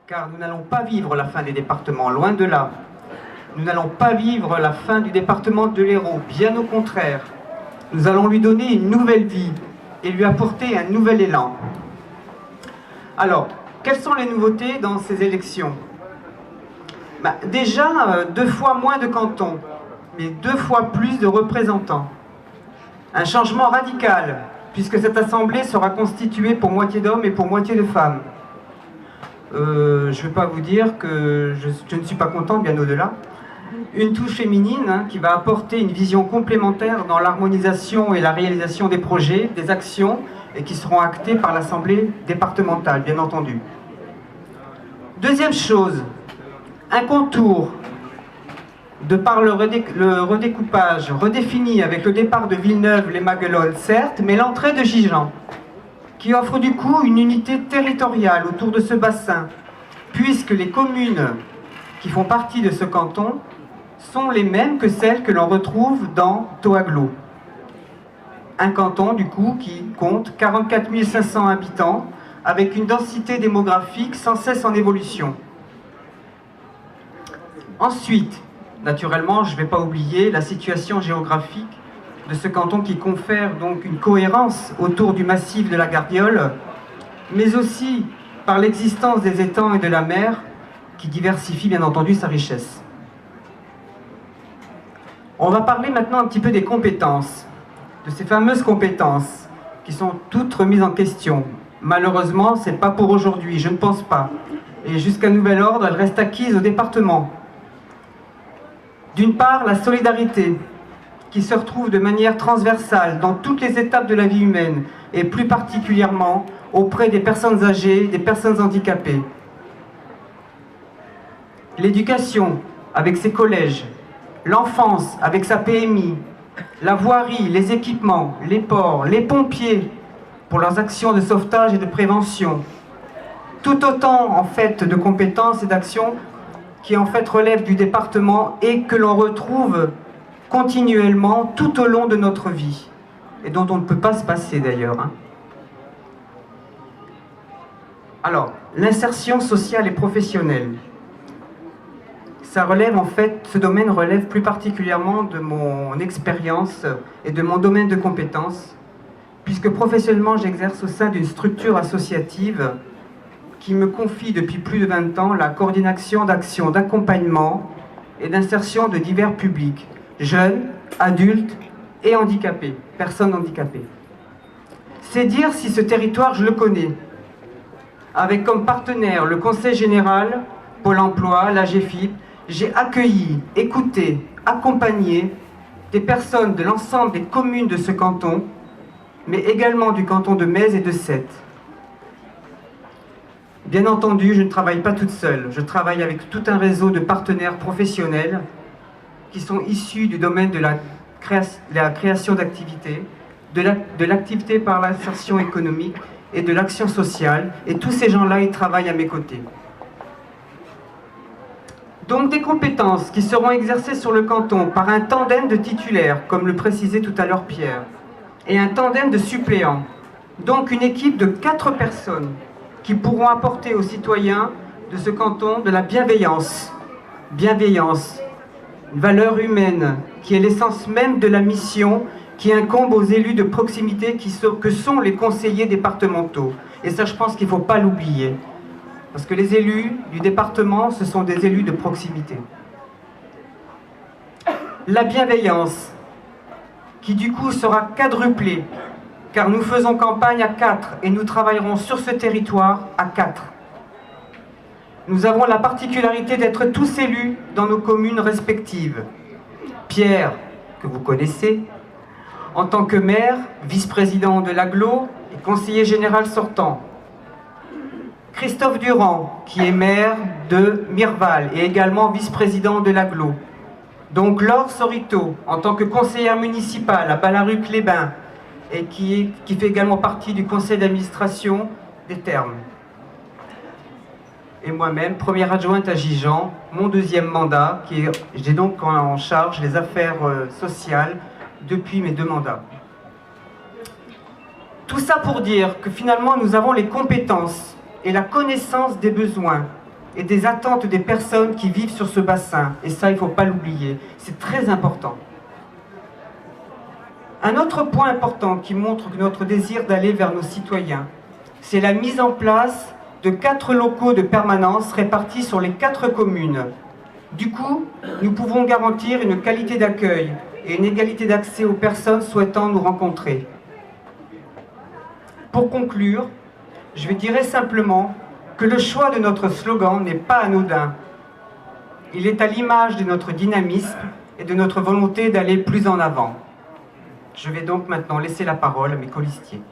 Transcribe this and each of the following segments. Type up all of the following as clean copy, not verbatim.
car nous n'allons pas vivre la fin des départements, loin de là. Nous n'allons pas vivre la fin du département de l'Hérault, bien au contraire. Nous allons lui donner une nouvelle vie et lui apporter un nouvel élan. Alors, quelles sont les nouveautés dans ces élections? Déjà, 2 fois moins de cantons, mais 2 fois plus de représentants. Un changement radical, puisque cette assemblée sera constituée pour moitié d'hommes et pour moitié de femmes. Je ne vais pas vous dire que je ne suis pas content, bien au-delà. Une touche féminine qui va apporter une vision complémentaire dans l'harmonisation et la réalisation des projets, des actions, et qui seront actées par l'Assemblée départementale, bien entendu. Deuxième chose, un contour, de par le redécoupage redéfini avec le départ de Villeneuve-les-Maguelones, certes, mais l'entrée de Gijan, qui offre du coup une unité territoriale autour de ce bassin, puisque les communes qui font partie de ce canton sont les mêmes que celles que l'on retrouve dans Toaglo. Un canton, du coup, qui compte 44 500 habitants, avec une densité démographique sans cesse en évolution. Ensuite, naturellement, je ne vais pas oublier la situation géographique de ce canton qui confère donc une cohérence autour du massif de la Gardiole, mais aussi par l'existence des étangs et de la mer qui diversifie bien entendu sa richesse. On va parler maintenant un petit peu des compétences, de ces fameuses compétences qui sont toutes remises en question. Malheureusement, ce n'est pas pour aujourd'hui, je ne pense pas. Et jusqu'à nouvel ordre, elles restent acquises au département. D'une part, la solidarité, qui se retrouve de manière transversale dans toutes les étapes de la vie humaine, et plus particulièrement auprès des personnes âgées, des personnes handicapées. L'éducation, avec ses collèges, l'enfance, avec sa PMI, la voirie, les équipements, les ports, les pompiers, pour leurs actions de sauvetage et de prévention. Tout autant, en fait, de compétences et d'actions qui, en fait, relèvent du département et que l'on retrouve continuellement tout au long de notre vie, et dont on ne peut pas se passer d'ailleurs. Alors, l'insertion sociale et professionnelle. Ça relève en fait, ce domaine relève plus particulièrement de mon expérience et de mon domaine de compétences, puisque professionnellement j'exerce au sein d'une structure associative qui me confie depuis plus de 20 ans la coordination d'actions d'accompagnement et d'insertion de divers publics, jeunes, adultes et handicapés, personnes handicapées. C'est dire si ce territoire je le connais, avec comme partenaire le Conseil général, Pôle emploi, l'AGEFIP. J'ai accueilli, écouté, accompagné des personnes de l'ensemble des communes de ce canton, mais également du canton de Metz et de Sète. Bien entendu, je ne travaille pas toute seule. Je travaille avec tout un réseau de partenaires professionnels qui sont issus du domaine de la création d'activités, de l'activité par l'insertion économique et de l'action sociale. Et tous ces gens-là, ils travaillent à mes côtés. Donc des compétences qui seront exercées sur le canton par un tandem de titulaires, comme le précisait tout à l'heure Pierre, et un tandem de suppléants. Donc une équipe de 4 personnes qui pourront apporter aux citoyens de ce canton de la bienveillance. Bienveillance, une valeur humaine qui est l'essence même de la mission qui incombe aux élus de proximité que sont les conseillers départementaux. Et ça, je pense qu'il ne faut pas l'oublier. Parce que les élus du département, ce sont des élus de proximité. La bienveillance, qui du coup sera quadruplée, car nous faisons campagne à 4 et nous travaillerons sur ce territoire à 4. Nous avons la particularité d'être tous élus dans nos communes respectives. Pierre, que vous connaissez, en tant que maire, vice-président de l'Agglo et conseiller général sortant. Christophe Durand, qui est maire de Mirval et également vice-président de l'Agglo. Donc Laure Sorito, en tant que conseillère municipale à Ballaruc-les-Bains et qui fait également partie du conseil d'administration des Thermes. Et moi-même, première adjointe à Gijan, mon 2e mandat, j'ai donc en charge les affaires sociales depuis mes 2 mandats. Tout ça pour dire que finalement nous avons les compétences et la connaissance des besoins et des attentes des personnes qui vivent sur ce bassin. Et ça, il ne faut pas l'oublier. C'est très important. Un autre point important qui montre notre désir d'aller vers nos citoyens, c'est la mise en place de 4 locaux de permanence répartis sur les 4 communes. Du coup, nous pouvons garantir une qualité d'accueil et une égalité d'accès aux personnes souhaitant nous rencontrer. Pour conclure, je dirais simplement que le choix de notre slogan n'est pas anodin. Il est à l'image de notre dynamisme et de notre volonté d'aller plus en avant. Je vais donc maintenant laisser la parole à mes colistiers.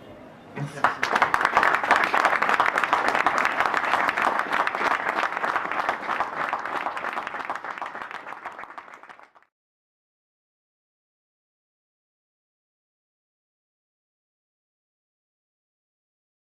Merci.